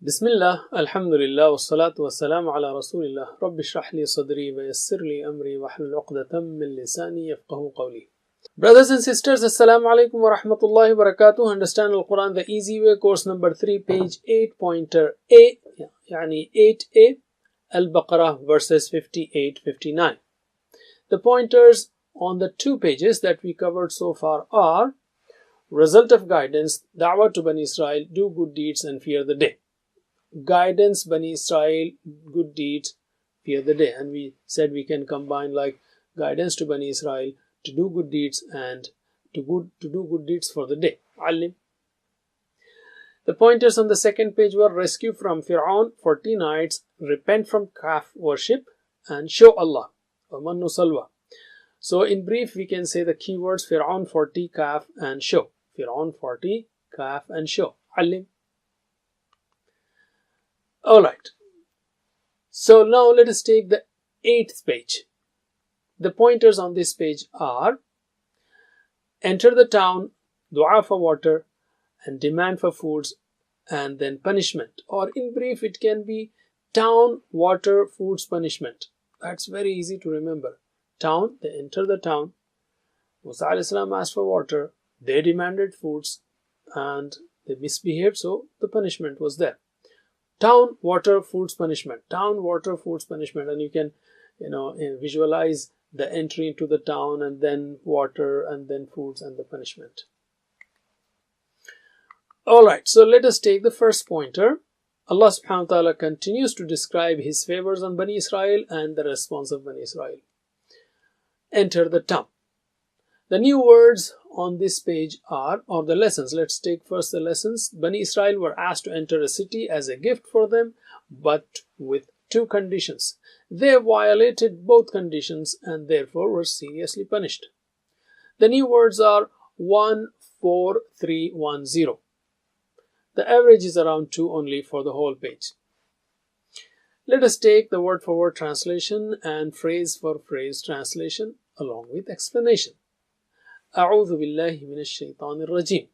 Bismillah, Alhamdulillah, wassalatu wassalamu ala Rasulillah, Rabbi shrah li sadri wa yassir li amri wa hlul uqdatam min lisani yafqahu qawli. Brothers and sisters, Assalamu alaikum wa rahmatullahi wa barakatuh. Understand Al-Quran the easy way, course number 3, page 8, pointer A, yani 8A, Al-Baqarah verses 58-59. The pointers on the 2 pages that we covered so far are result of guidance, da'wah to Bani Israel, do good deeds and fear the day. Guidance, Bani Israel, good deeds, fear the day. And we said we can combine like guidance to Bani Israel, to do good deeds and to do good deeds for the day. Alim. The pointers on the 2nd page were rescue from Fir'aun, 40 nights, repent from calf worship, and show Allah. Mannu salwa. So in brief, we can say the keywords Fir'aun 40, calf, and show. Fir'aun 40, calf, and show. Alim. Alright, so now let us take the 8th page. The pointers on this page are enter the town, dua for water, and demand for foods, and then punishment. Or in brief, it can be town, water, foods, punishment. That's very easy to remember. Town, they enter the town. Musa alayhi salam asked for water, they demanded foods, and they misbehaved, so the punishment was there. Town, water, foods, punishment. Town, water, foods, punishment. And you can, visualize the entry into the town and then water and then foods and the punishment. Alright, so let us take the first pointer. Allah subhanahu wa ta'ala continues to describe His favors on Bani Israel and the response of Bani Israel. Enter the town. The new words on this page are, or the lessons. Let's take first the lessons. Bani Israel were asked to enter a city as a gift for them, but with 2 conditions. They violated both conditions and therefore were seriously punished. The new words are 14310. The average is around 2 only for the whole page. Let us take the word for word translation and phrase for phrase translation along with explanation. أعوذ بالله من الشيطان الرجيم.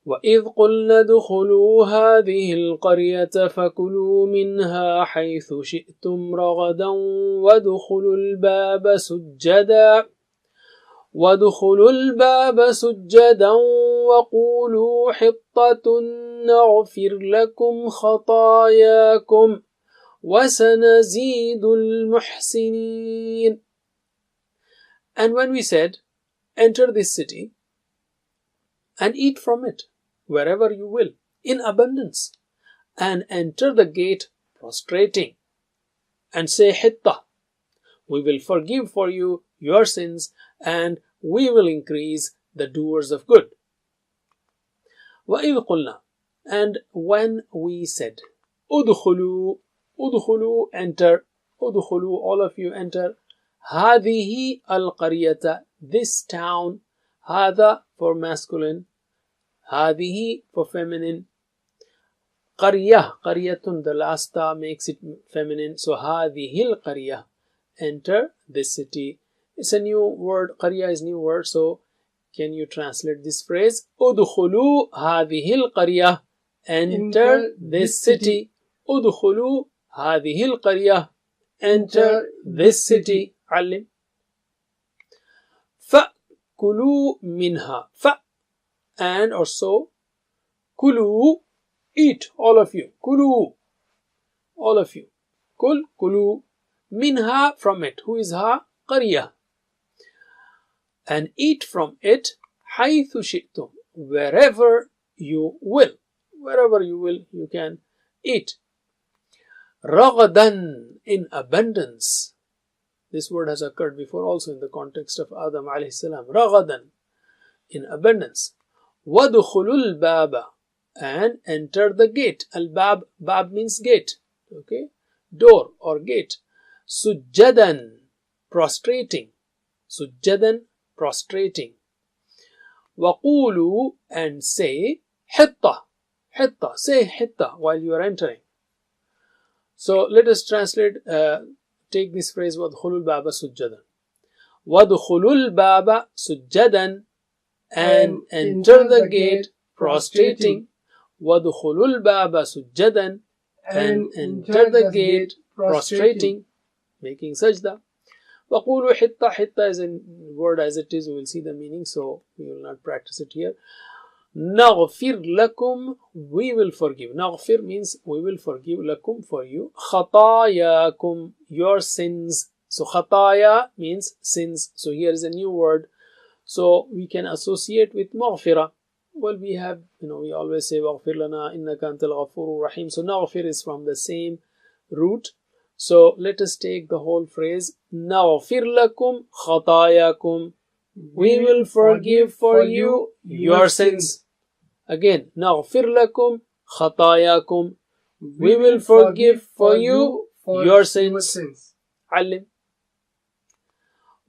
وإذ قلنا ادخلوا هذه القرية فكلوا منها حيث شئتم رغدا وادخلوا الباب سجدا وقولوا حطة نغفر لكم خطاياكم وسنزيد المحسنين. And when we said, enter this city and eat from it wherever you will, in abundance, and enter the gate prostrating, and say, Hitta, we will forgive for you your sins, and we will increase the doers of good. وَإِذْ قُلْنَا, and when we said, Udkhulu, enter, Udkhulu, all of you enter, هذه القرية, this town, هذا for masculine, هذه for feminine, قرية, the last ta makes it feminine, so هذه القرية, enter this city. It's a new word, قرية is new word, so can you translate this phrase? ادخلوا هذه القرية, enter this city. ادخلوا هذه القرية, enter this city. علم. فَكُلُوا مِنْهَا, and also كُلُوا, eat, all of you. كُلُوا, all of you. كُلُوا مِنْهَا, from it. Who is ha? قرية. And eat from it حَيْثُ شِئْتُمْ, wherever you will. Wherever you will, you can eat. رَغَدًا, in abundance. This word has occurred before also in the context of Adam alayhi salam. رَغَدًا, in abundance. وَدُخُلُوا الْبَابَ, and enter the gate. Al-Bab, Bab means gate. Okay, door or gate. Sujjadan, prostrating. Sujjadan, prostrating. وَقُولُوا, and say, Hitta, say Hitta while you are entering. So let us translate, take this phrase, وَادْخُلُوا الْبَابَ سُجَّدًا. وَادْخُلُوا الْبَابَ سُجَّدًا, and enter the gate prostrating. وَادْخُلُوا الْبَابَ سُجَّدًا, and enter the gate prostrating, making sajda. وَقُولُوا حِطَّةً, hitta is a word as it is, we will see the meaning, so we will not practice it here. نَغْفِرْ لَكُمْ, we will forgive. نَغْفِرْ means we will forgive, لَكُمْ for you, خَطَايَاكُمْ, your sins. So khataya means sins. So here is a new word. So we can associate with maghfirah. Well, we have, we always say waghfir lana innaka antal ghafurur rahim. So naghfir is from the same root. So let us take the whole phrase. Naghfir lakum khatayakum. We will forgive for you your sins. Again, naghfir lakum khatayakum. We will forgive for you your sins. Alim.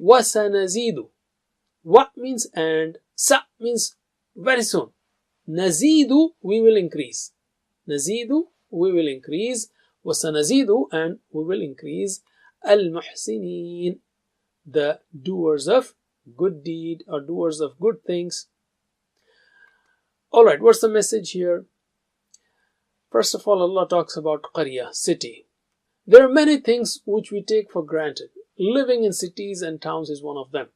وَسَنَزِيدُ. Wa means and, sa means very soon. Nazidu, we will increase. Nazidu, we will increase. وَسَنَزِيدُ, and we will increase. Al-Muhsinin, the doers of good deed or doers of good things. Alright, what's the message here? First of all, Allah talks about Qarya, city. There are many things which we take for granted. Living in cities and towns is one of them.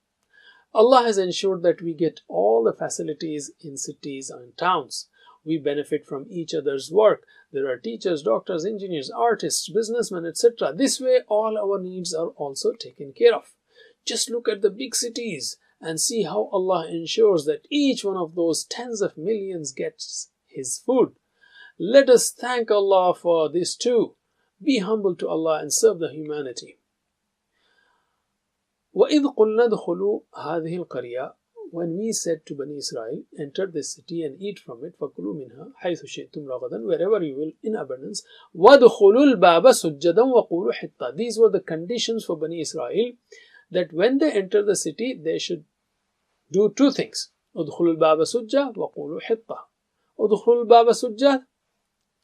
Allah has ensured that we get all the facilities in cities and towns. We benefit from each other's work. There are teachers, doctors, engineers, artists, businessmen, etc. This way, all our needs are also taken care of. Just look at the big cities and see how Allah ensures that each one of those tens of millions gets his food. Let us thank Allah for this too. Be humble to Allah and serve the humanity. وَإِذْ قُلْنَا ادْخُلُوا هَذِهِ الْقَرْيَةِ, when we said to Bani Israel, enter this city and eat from it, فَكُلُوا مِنْهَا حَيْثُ شِئْتُمْ رَغَدًا, wherever you will in abundance, وَادْخُلُوا الْبَابَ سُجَّدًا وَقُولُوا حِطَّةً. These were the conditions for Bani Israel, that when they enter the city, they should do two things. ادْخُلُوا الْبَابَ سُجَّةً وَقُولُوا حِطَّةً. ادْخُلُوا الْبَابَ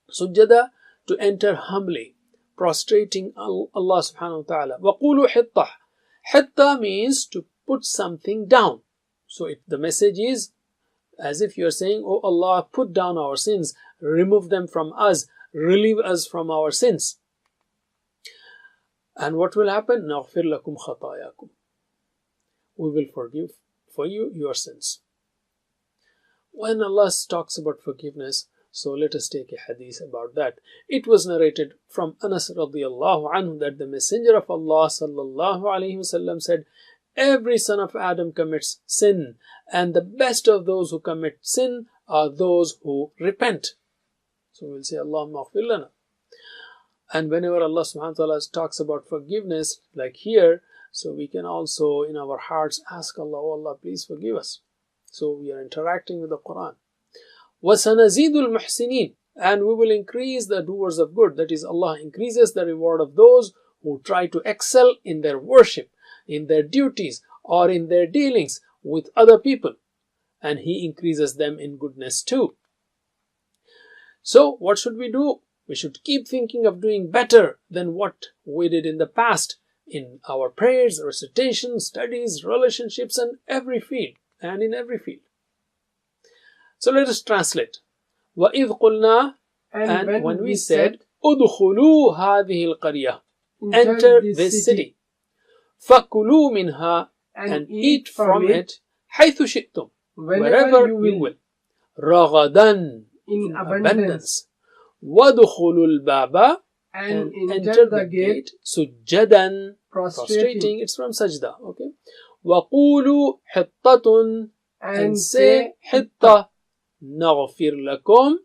سُجَّةً, to enter humbly, prostrating Allah subhanahu wa ta'ala. وَقُولُوا حِطَّةً. Hitta means to put something down. So if the message is as if you are saying, oh Allah, put down our sins, remove them from us, relieve us from our sins. And what will happen? نَغْفِرْ لَكُمْ خَطَايَاكُمْ. We will forgive for you your sins. When Allah talks about forgiveness, so let us take a hadith about that. It was narrated from Anas radiallahu anhu that the Messenger of Allah sallallahu alayhi wasallam said, every son of Adam commits sin, and the best of those who commit sin are those who repent. So we'll say, Allahumma aghfir lana. And whenever Allah subhanahu wa ta'ala talks about forgiveness, like here, so we can also in our hearts ask Allah, oh Allah, please forgive us. So we are interacting with the Quran. وَسَنَزِيدُ الْمُحْسِنِينَ, and we will increase the doers of good. That is, Allah increases the reward of those who try to excel in their worship, in their duties, or in their dealings with other people. And He increases them in goodness too. So, what should we do? We should keep thinking of doing better than what we did in the past, in our prayers, recitations, studies, relationships, and every field, and in every field. So let us translate. وَإِذْ قُلْنَا, and when we said, أُدْخُلُوا هَذِهِ الْقَرْيَةِ, enter this city. فَكُلُوا مِنْهَا, and eat from it, حَيْثُ شِئْتُمْ, wherever you will. رَغَدًا, in abundance. وَادْخُلُوا الْبَابَ, and enter the gate, سُجَّدًا, prostrating. It's from sajda. Okay. وَقُولُوا حِطَّةٌ, and say حِطَّةٌ. نَغْفِرْ لَكُمْ,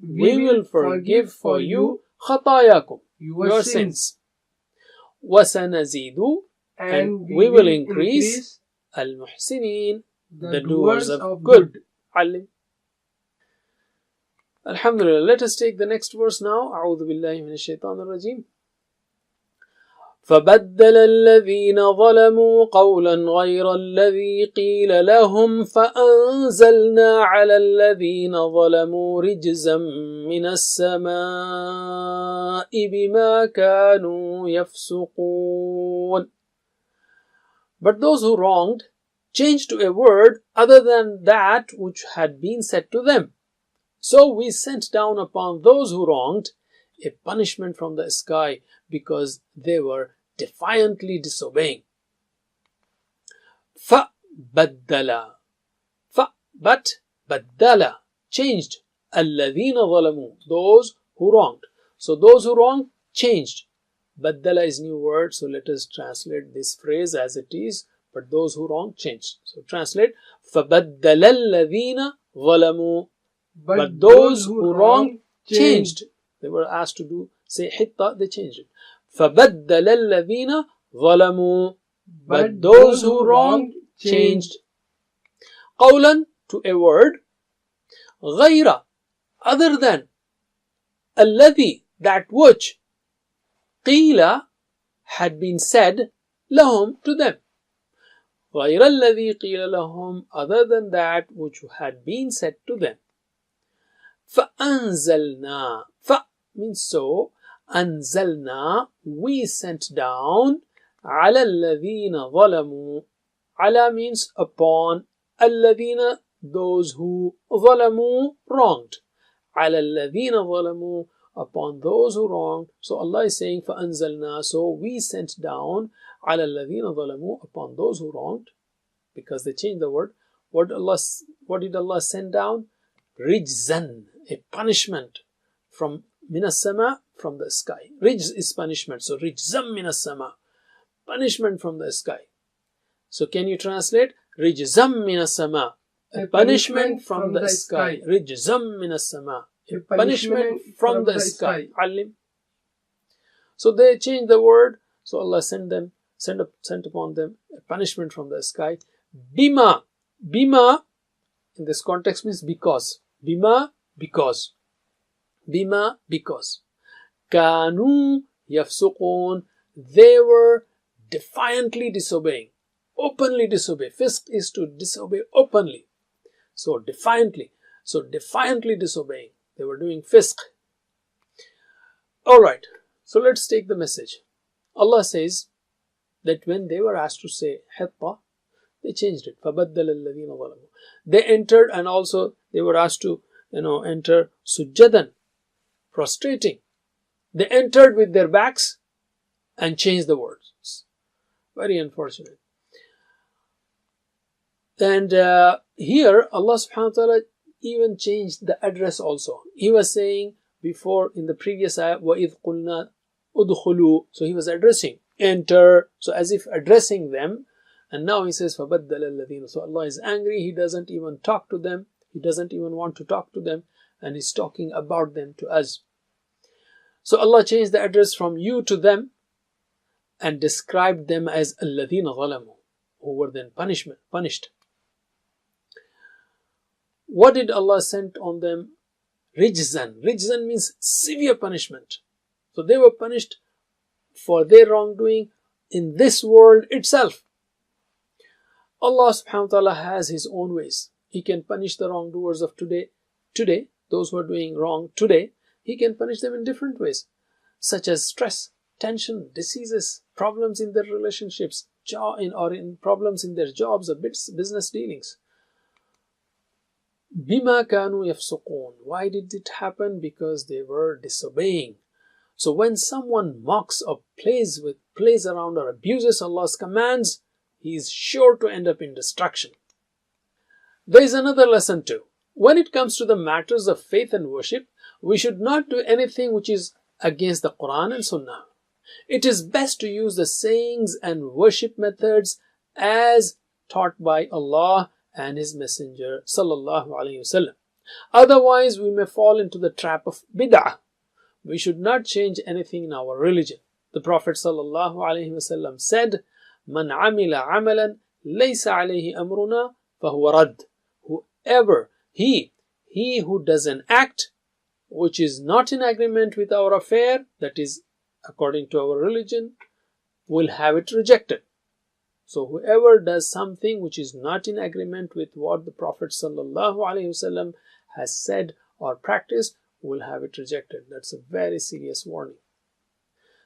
we will forgive for you خَطَايَاكُمْ, your sins. وَسَنَزِيدُ, and we will increase الْمُحْسِنِينَ, the doers of good. Alim. Alhamdulillah. Let us take the next verse now. أعوذ بالله من الشيطان الرجيم. فبدل الذين ظلموا قولا غير الذي قيل لهم فأنزلنا على الذين ظلموا رجزا من السماء بما كانوا يفسقون. But those who wronged changed to a word other than that which had been said to them. So we sent down upon those who wronged a punishment from the sky because they were defiantly disobeying. فَبَدَّلَ but baddala, changed, الَّذِينَ ظَلَمُوا, those who wronged. So those who wronged changed. Baddala is new word, so let us translate this phrase as it is, but those who wronged changed. So translate, فَبَدَّلَ الَّذِينَ ظَلَمُوا, but those who wronged changed. They were asked to say hitta, they changed it. فَبَدَّلَ الَّذِينَ ظَلَمُوا, but those who wronged changed. قَوْلًا, to a word, غَيْرَ, other than, الَّذِي, that which, قِيلَ, had been said, لَهُمْ, to them. غَيْرَ الَّذِي قِيلَ لَهُمْ, other than that which had been said to them. فَأَنزَلْنَا, fa means so, أَنزَلْنَا, we sent down, عَلَى الَّذِينَ ظَلَمُوا, عَلَى means upon, الَّذِينَ, those who, ظَلَمُوا, wronged, عَلَى الَّذِينَ ظَلَمُوا, upon those who wronged. So Allah is saying فَأَنزَلْنَا, so we sent down عَلَى الَّذِينَ ظَلَمُوا, upon those who wronged, because they changed the word. What did Allah send down? Rijzan, a punishment from minas sama, from the sky. Rijz is punishment, so rijzam minas sama, punishment from the sky. So can you translate? Rijzam minas sama, a punishment from the sky. Rijzam minas sama, a punishment from the sky. Alim. So they changed the word, so Allah sent upon them a punishment from the sky. Bima, bima in this context means because. Bima, because. Bima, because. Kanu yafsuqun, they were defiantly disobeying, openly disobey. Fisq is to disobey openly. So defiantly disobeying. They were doing fisq. Alright, so let's take the message. Allah says that when they were asked to say hitta, they changed it. فَبَدَّلَ الَّذِينَ ظَلَمُوا. They entered, and also they were asked to enter sujjadan, prostrating. They entered with their backs and changed the words. Very unfortunate. And here Allah subhanahu wa ta'ala even changed the address also. He was saying before in the previous ayah, وَإِذْ قُلْنَا أُدْخُلُوا, so he was addressing, enter, so as if addressing them. And now he says فَبَدَّلَ الَّذِينَ, so Allah is angry, he doesn't even talk to them, he doesn't even want to talk to them, and he's talking about them to us. So Allah changed the address from you to them and described them as الَّذِينَ ظَلَمُوا, who were then punished. What did Allah send on them? Rijzan. Rijzan means severe punishment. So they were punished for their wrongdoing in this world itself. Allah subhanahu wa ta'ala has His own ways. He can punish the wrongdoers of today, those who are doing wrong today, He can punish them in different ways, such as stress, tension, diseases, problems in their relationships, in problems in their jobs or business dealings. Bima kanu yafsuqun. Why did it happen? Because they were disobeying. So when someone mocks or plays around or abuses Allah's commands, he is sure to end up in destruction. There is another lesson too. When it comes to the matters of faith and worship, we should not do anything which is against the Quran and Sunnah. It is best to use the sayings and worship methods as taught by Allah and His Messenger sallallahu alaihi wasallam. Otherwise, we may fall into the trap of bid'ah. We should not change anything in our religion. The Prophet sallallahu alaihi wasallam said, "Man amila amalan laysa alayhi amruna fahuwa rad." Whoever he who does an act which is not in agreement with our affair, that is according to our religion, will have it rejected. So whoever does something which is not in agreement with what the Prophet ﷺ has said or practiced will have it rejected. That's a very serious warning.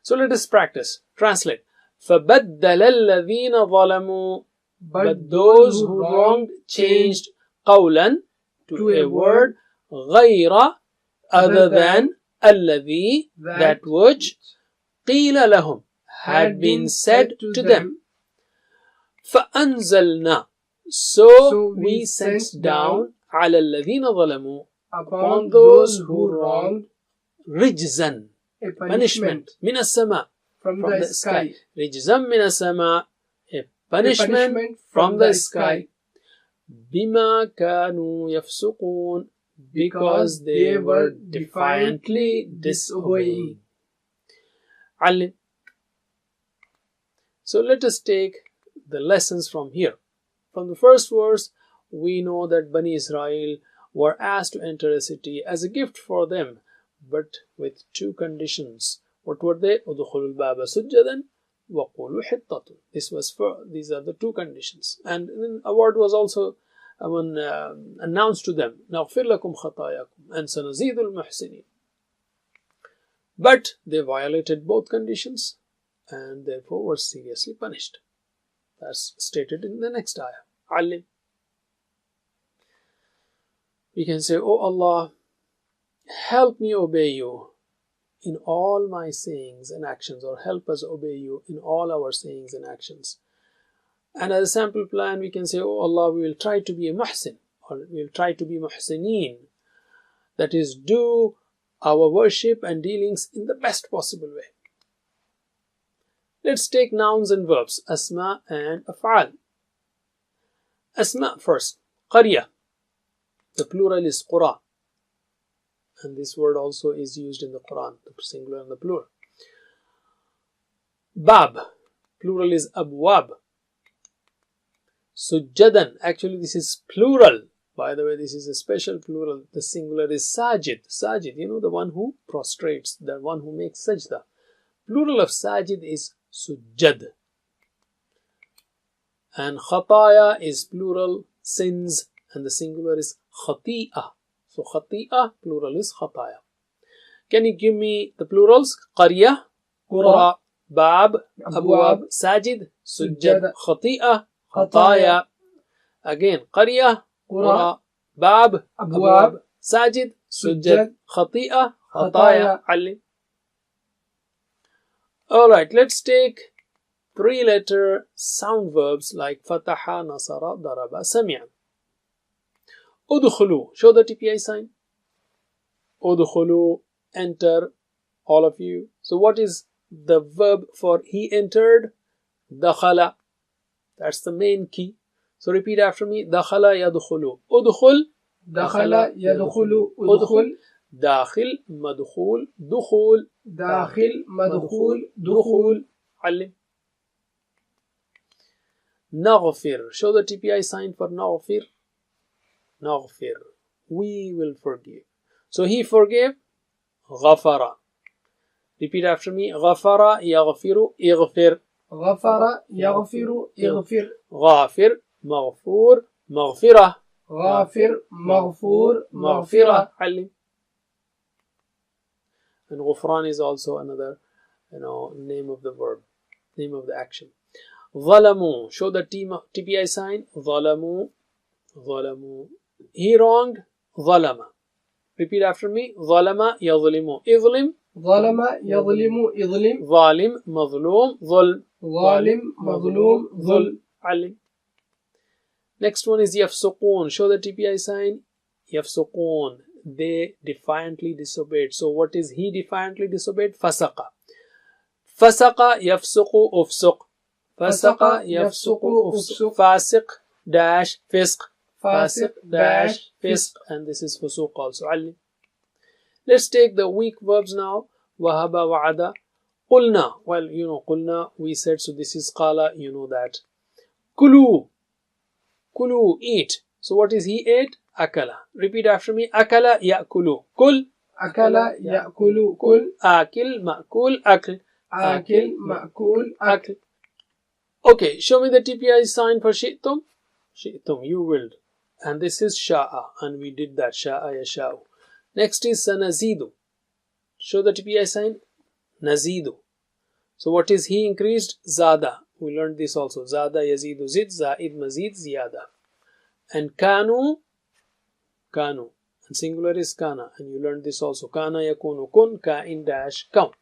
So let us practice. Translate. فَبَدَّلَ الَّذِينَ ظَلَمُوا, but those who wronged changed قَوْلًا, to a word, غير other than الذي that which قيل لهم had been said to them. فأنزلنا so we sent down على الذين ظلموا upon those who wronged رجزا a punishment من السماء from the sky. رجزا من السماء a punishment from the sky. بما كانوا يفسقون because they were defiantly disobeying. علم. So let us take the lessons from here. From the first verse, we know that Bani Israel were asked to enter a city as a gift for them, but with two conditions. What were they? ادخلوا الباب سجدا وقولوا حطة. These are the two conditions. And then a word was also announced to them. نغفر لكم خطاياكم and سنزيد المحسنين. But they violated both conditions and therefore were seriously punished. That's stated in the next ayah. علم. We can say, "Oh Allah, help me obey you in all my sayings and actions," or help us obey you in all our sayings and actions. And as a sample plan, we can say, "Oh Allah, we will try to be a muhsin," or we will try to be muhsineen. That is, do our worship and dealings in the best possible way. Let's take nouns and verbs, asma and af'al. Asma first. Qarya. The plural is qura. And this word also is used in the Quran, the singular and the plural. Bab. Plural is abwab. Sujjadan. Actually, this is plural. By the way, this is a special plural. The singular is sajid. Sajid, the one who prostrates, the one who makes sajda. Plural of sajid is sujjad. And khataya is plural, sins, and the singular is khati'ah. So khati'ah, plural is khataya. Can you give me the plurals? Qarya, qura, bab, abwab, sajid, sujjad, khati'ah, khataya. Again, qarya, qura, bab, abwab, sajid, sujjad, khati'ah, khataya. Ali. Alright, let's take 3-letter sound verbs like fataha, nasara, daraba, sami'a. Udkhulu, show the TPI sign. Udkhulu, enter, all of you. So what is the verb for he entered? Dakhala. That's the main key. So repeat after me. Dakhala yadkhulu. Udkhul. Dakhala yadkhulu. Udkhul. Dakhil, madkhul, dukhul. Dakhil, madkhul, dukhul. Alim. Naghfir. Show the TPI sign for naghfir. Naghfir. We will forgive. So he forgave. Ghafara. Repeat after me. Ghafara yaghfiru ighfir. Ghafara yaghfiru ighfir. Ghafir, maghfur, maghfirah. Ghafir, maghfur, maghfirah. Alim. And Ghufran is also another, name of the verb, name of the action. Zalamu. Show the TPI sign. Zalamu. Zalamu. He wronged. Zalama. Repeat after me. Zalama yadhlimu. Idhlim. Zalama yadhlimu. Idhlim. Zalim. Mazlum. Dhulm. Zalim. Mazlum. Dhulm. Alim. Next one is yafsuqun. Show the TPI sign. Yafsuqun. They defiantly disobeyed. So what is he defiantly disobeyed? Fasaqa. Fasaqa yafsuqu ufsuq. Fasaqa yafsuqu ufsuq. Fasiq dash fisq. Fasiq dash fisq. And this is fusuq also. Ali. Let's take the weak verbs now. Wahaba wa'ada. Qulna. Well, qulna we said, so this is qala, that. Kulu. Kulu, eat. So what is he ate? Akala. Repeat after me. Akala ya'kulu. Kul. Akala ya'kulu. Kul. Akil ma'kul akl. Akil ma'kul akl. Okay, show me the TPI sign for shi'tum. Shi'tum, you willed. And this is sha'a. And we did that. Sha'a yasha'u. Next is sanazidu. Show the TPI sign. Nazidu. So what is he increased? Zada. We learned this also. Zada yazidu zid. Zaid mazid ziyada. And kanu. Kanu. and singular is kana, and you learned this also. Kana yakunu kun, ka'in dash kaun.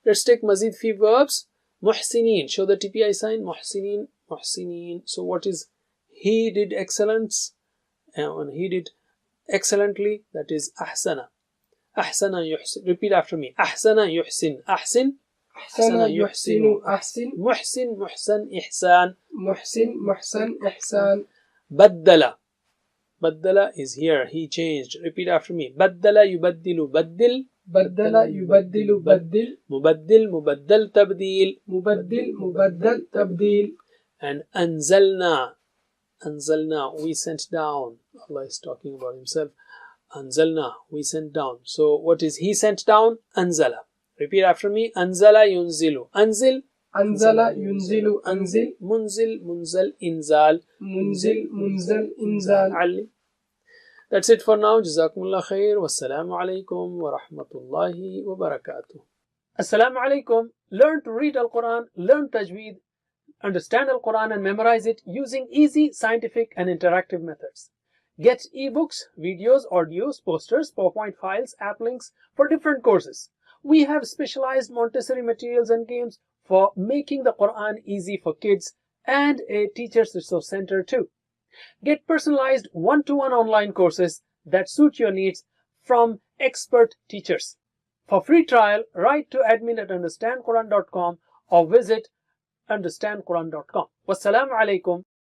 Let's take mazid fi verbs. Muhsinin, show the TPI sign. Muhsinin, muhsinin. So what is he did excellence, and he did excellently, that is ahsana. Ahsana yuhsin. Repeat after me. Ahsana yuhsin. Ahsin. أحسن يحسن أحسن Muhsin, muhsan, ihsan. محسن محسن إحسان Baddala. Baddala is here. He changed. Repeat after me. Baddala yubaddilu baddil. بدل يبدل بدل Mubaddil, mubaddal, tabdil. مبدل مبدل تبديل And anzalna. Anzalna, we sent down. Allah is talking about himself. Anzalna, we sent down. So what is he sent down? Anzala. Repeat after me. Anzala yunzilu. Anzil. أنزل ينزل أنزل Munzil, munzal, inzal. منزل منزل إنزال Ali. That's it for now. Jazakumullah khair. Wassalamu alaikum wa rahmatullahi wa barakatuh. Assalamu alaikum. Learn to read Al-Quran, learn Tajweed, understand Al-Quran and memorize it using easy, scientific and interactive methods. Get ebooks, videos, audios, posters, PowerPoint files, app links for different courses. We have specialized Montessori materials and games for making the Quran easy for kids and a teacher's resource center too. Get personalized one-to-one online courses that suit your needs from expert teachers. For free trial, write to admin@understandquran.com or visit understandquran.com. Wassalamu alaikum